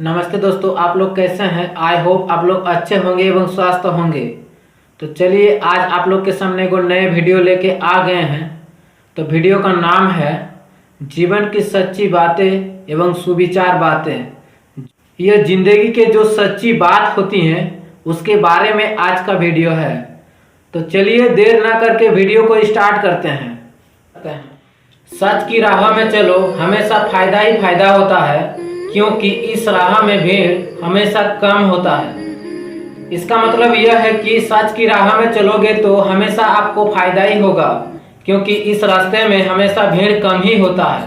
नमस्ते दोस्तों, आप लोग कैसे हैं। आई होप आप लोग अच्छे होंगे एवं स्वस्थ होंगे। तो चलिए आज आप लोग के सामने एक नए वीडियो लेके आ गए हैं। तो वीडियो का नाम है जीवन की सच्ची बातें एवं सुविचार बातें। यह जिंदगी के जो सच्ची बात होती हैं उसके बारे में आज का वीडियो है। तो चलिए देर ना करके वीडियो को स्टार्ट करते हैं। सच की राह में चलो, हमेशा फायदा ही फायदा होता है, क्योंकि इस राह में भीड़ हमेशा कम होता है। इसका मतलब यह है कि सच की राह में चलोगे तो हमेशा आपको फायदा ही होगा, क्योंकि इस रास्ते में हमेशा भीड़ कम ही होता है।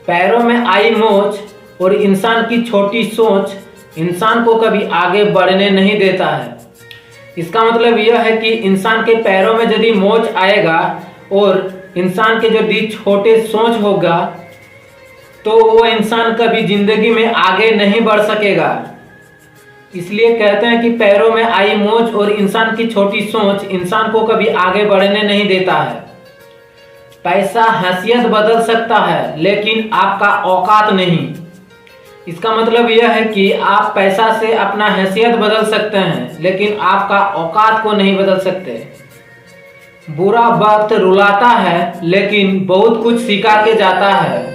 पैरों में आई मोच और इंसान की छोटी सोच इंसान को कभी आगे बढ़ने नहीं देता है। इसका मतलब यह है कि इंसान के पैरों में यदि मोच आएगा और इंसान के यदि छोटे सोच होगा तो वो इंसान कभी जिंदगी में आगे नहीं बढ़ सकेगा। इसलिए कहते हैं कि पैरों में आई मोच और इंसान की छोटी सोच इंसान को कभी आगे बढ़ने नहीं देता है। पैसा हैसियत बदल सकता है, लेकिन आपका औकात नहीं। इसका मतलब यह है कि आप पैसा से अपना हैसियत बदल सकते हैं, लेकिन आपका औकात को नहीं बदल सकते। बुरा वक्त रुलाता है, लेकिन बहुत कुछ सिखा के जाता है।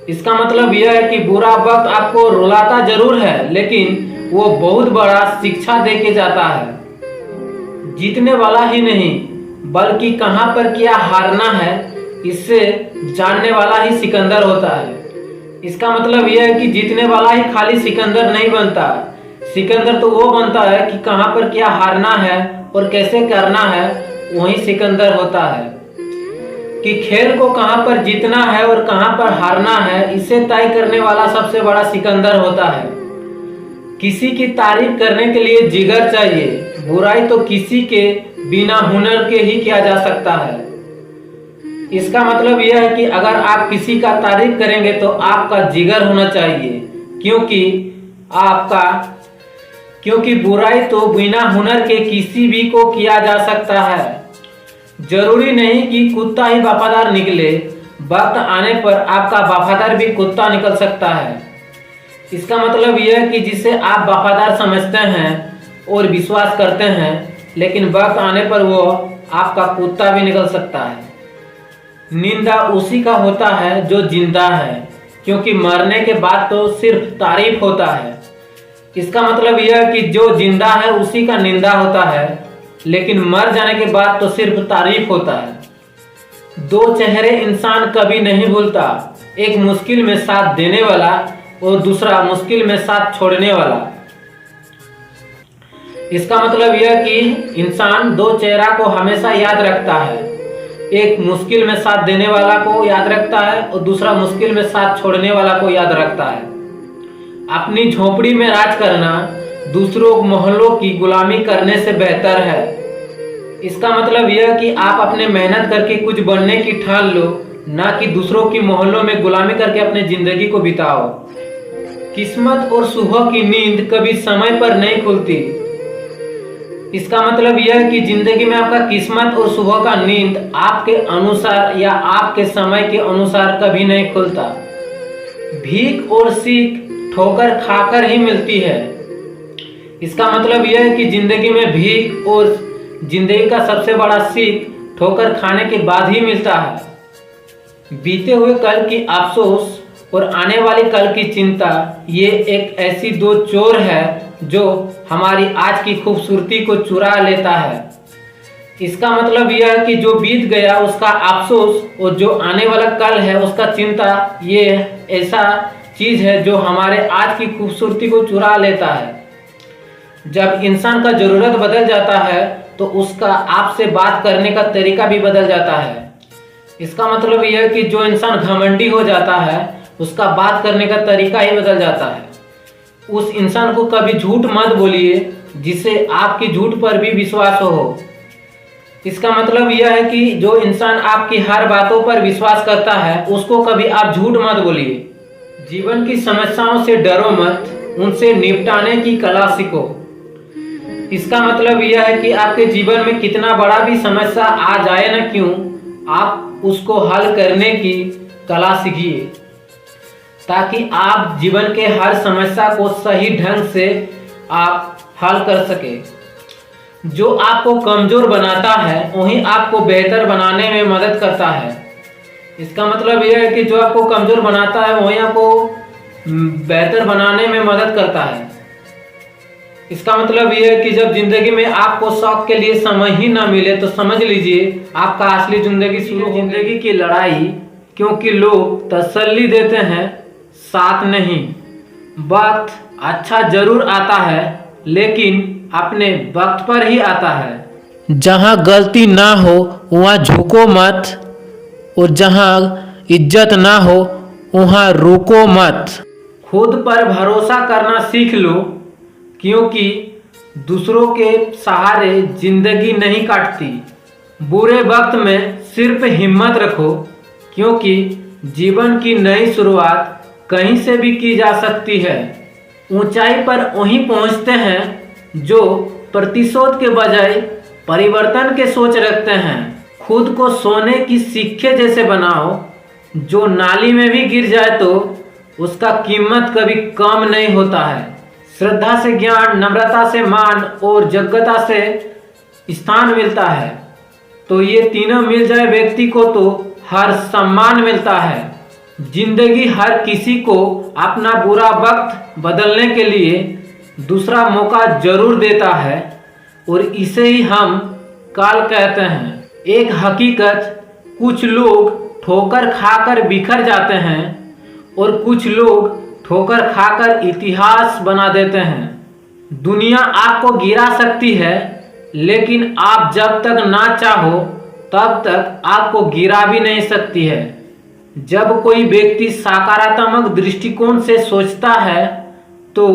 इसका मतलब यह है कि बुरा वक्त आपको रुलाता जरूर है, लेकिन वो बहुत बड़ा शिक्षा दे के जाता है। जीतने वाला ही नहीं, बल्कि कहां पर क्या हारना है इससे जानने वाला ही सिकंदर होता है। इसका मतलब यह है कि जीतने वाला ही खाली सिकंदर नहीं बनता। सिकंदर तो वो बनता है कि कहां पर क्या हारना है और कैसे करना है, वही सिकंदर होता है। कि खेल को कहां पर जीतना है और कहां पर हारना है, इसे तय करने वाला सबसे बड़ा सिकंदर होता है। किसी की तारीफ करने के लिए जिगर चाहिए, बुराई तो किसी के बिना हुनर के ही किया जा सकता है। इसका मतलब यह है कि अगर आप किसी का तारीफ करेंगे तो आपका जिगर होना चाहिए, क्योंकि बुराई तो बिना हुनर के किसी भी को किया जा सकता है। जरूरी नहीं कि कुत्ता ही वफादार निकले, वक्त आने पर आपका वफादार भी कुत्ता निकल सकता है। इसका मतलब यह है कि जिसे आप वफादार समझते हैं और विश्वास करते हैं, लेकिन वक्त आने पर वो आपका कुत्ता भी निकल सकता है। निंदा उसी का होता है जो जिंदा है, क्योंकि मरने के बाद तो सिर्फ तारीफ होता है। इसका मतलब यह है कि जो जिंदा है उसी का निंदा होता है, लेकिन मर जाने के बाद तो सिर्फ तारीफ होता है। दो चेहरे इंसान कभी नहीं भूलता, एक मुश्किल में साथ देने वाला और दूसरा मुश्किल में साथ छोड़ने वाला। इसका मतलब यह कि इंसान दो चेहरा को हमेशा याद रखता है, एक मुश्किल में साथ देने वाला को याद रखता है और दूसरा मुश्किल में साथ छोड़ने वाला को याद रखता है। अपनी झोपड़ी में राज करना दूसरों मोहल्लों की गुलामी करने से बेहतर है। इसका मतलब यह कि आप अपने मेहनत करके कुछ बनने की ठान लो, ना कि दूसरों की मोहल्लों में गुलामी करके अपने जिंदगी को बिताओ। किस्मत और सुबह की नींद कभी समय पर नहीं खुलती। इसका मतलब यह है कि जिंदगी में आपका किस्मत और सुबह का नींद आपके अनुसार या आपके समय के अनुसार कभी नहीं खुलता। भीख और सीख ठोकर खाकर ही मिलती है। इसका मतलब यह है कि जिंदगी में भीख और जिंदगी का सबसे बड़ा सीख ठोकर खाने के बाद ही मिलता है। बीते हुए कल की अफसोस और आने वाली कल की चिंता, ये एक ऐसी दो चोर है जो हमारी आज की खूबसूरती को चुरा लेता है। इसका मतलब यह है कि जो बीत गया उसका अफसोस और जो आने वाला कल है उसका चिंता, ये ऐसा चीज है जो हमारे आज की खूबसूरती को चुरा लेता है। जब इंसान का जरूरत बदल जाता है तो उसका आपसे बात करने का तरीका भी बदल जाता है। इसका मतलब यह है कि जो इंसान घमंडी हो जाता है उसका बात करने का तरीका ही बदल जाता है। उस इंसान को कभी झूठ मत बोलिए जिससे आपकी झूठ पर भी विश्वास हो। इसका मतलब यह है कि जो इंसान आपकी हर बातों पर विश्वास करता है उसको कभी आप झूठ मत बोलिए। जीवन की समस्याओं से डरो मत, उनसे निपटाने की कला सीखो। इसका मतलब यह है कि आपके जीवन में कितना बड़ा भी समस्या आ जाए ना क्यों, आप उसको हल करने की कला सीखिए। ताकि आप जीवन के हर समस्या को सही ढंग से आप हल कर सके। जो आपको कमजोर बनाता है वही आपको बेहतर बनाने में मदद करता है। इसका मतलब यह है कि जो आपको कमजोर बनाता है वही आपको बेहतर बनाने में मदद करता है। इसका मतलब यह है कि जब जिंदगी में आपको शौक के लिए समय ही ना मिले तो समझ लीजिए आपका असली जिंदगी शुरू। जिंदगी की लड़ाई क्योंकि लोग तसल्ली देते हैं, साथ नहीं। वक्त अच्छा जरूर आता है लेकिन अपने वक्त पर ही आता है। जहाँ गलती ना हो वहाँ झुको मत, और जहाँ इज्जत ना हो वहाँ रुको मत। खुद पर भरोसा करना सीख लो, क्योंकि दूसरों के सहारे जिंदगी नहीं काटती। बुरे वक्त में सिर्फ हिम्मत रखो, क्योंकि जीवन की नई शुरुआत कहीं से भी की जा सकती है। ऊंचाई पर वहीं पहुंचते हैं जो प्रतिशोध के बजाय परिवर्तन के सोच रखते हैं। खुद को सोने की सिक्के जैसे बनाओ, जो नाली में भी गिर जाए तो उसका कीमत कभी कम नहीं होता है। श्रद्धा से ज्ञान, नम्रता से मान और योग्यता से स्थान मिलता है। तो ये तीनों मिल जाए व्यक्ति को तो हर सम्मान मिलता है। जिंदगी हर किसी को अपना बुरा वक्त बदलने के लिए दूसरा मौका जरूर देता है, और इसे ही हम काल कहते हैं। एक हकीकत, कुछ लोग ठोकर खाकर बिखर जाते हैं और कुछ लोग ठोकर खाकर इतिहास बना देते हैं। दुनिया आपको गिरा सकती है, लेकिन आप जब तक ना चाहो तब तक आपको गिरा भी नहीं सकती है। जब कोई व्यक्ति सकारात्मक दृष्टिकोण से सोचता है तो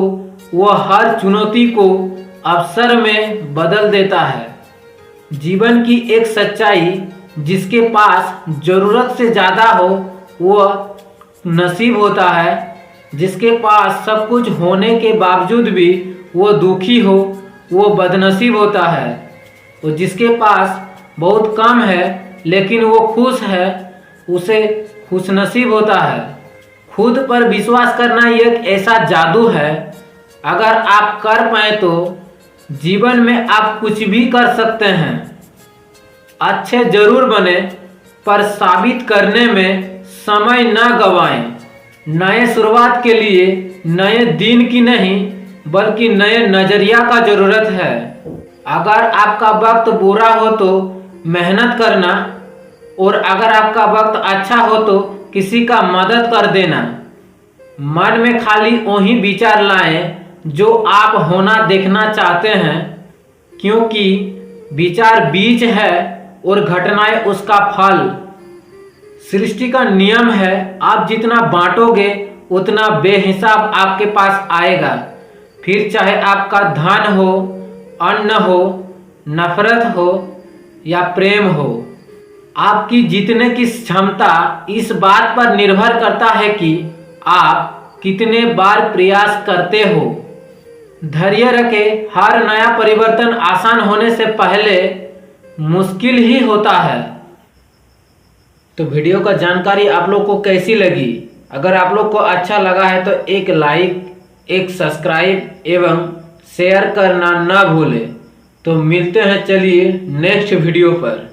वह हर चुनौती को अवसर में बदल देता है। जीवन की एक सच्चाई, जिसके पास जरूरत से ज़्यादा हो वह नसीब होता है, जिसके पास सब कुछ होने के बावजूद भी वो दुखी हो वो बदनसीब होता है, और जिसके पास बहुत कम है लेकिन वो खुश है उसे खुशनसीब होता है। खुद पर विश्वास करना एक ऐसा जादू है, अगर आप कर पाए तो जीवन में आप कुछ भी कर सकते हैं। अच्छे जरूर बने, पर साबित करने में समय ना गवाएं। नए शुरुआत के लिए नए दिन की नहीं बल्कि नए नजरिया का जरूरत है। अगर आपका वक्त बुरा हो तो मेहनत करना, और अगर आपका वक्त अच्छा हो तो किसी का मदद कर देना। मन में खाली वही विचार लाएं जो आप होना देखना चाहते हैं, क्योंकि विचार बीज है और घटनाएं उसका फल। सृष्टि का नियम है, आप जितना बांटोगे उतना बेहिसाब आपके पास आएगा। फिर चाहे आपका धन हो, अन्न हो, नफरत हो या प्रेम हो। आपकी जीतने की क्षमता इस बात पर निर्भर करता है कि आप कितने बार प्रयास करते हो। धैर्य रखें, हर नया परिवर्तन आसान होने से पहले मुश्किल ही होता है। तो वीडियो का जानकारी आप लोग को कैसी लगी? अगर आप लोग को अच्छा लगा है तो एक लाइक, एक सब्सक्राइब एवं शेयर करना ना भूलें। तो मिलते हैं चलिए नेक्स्ट वीडियो पर।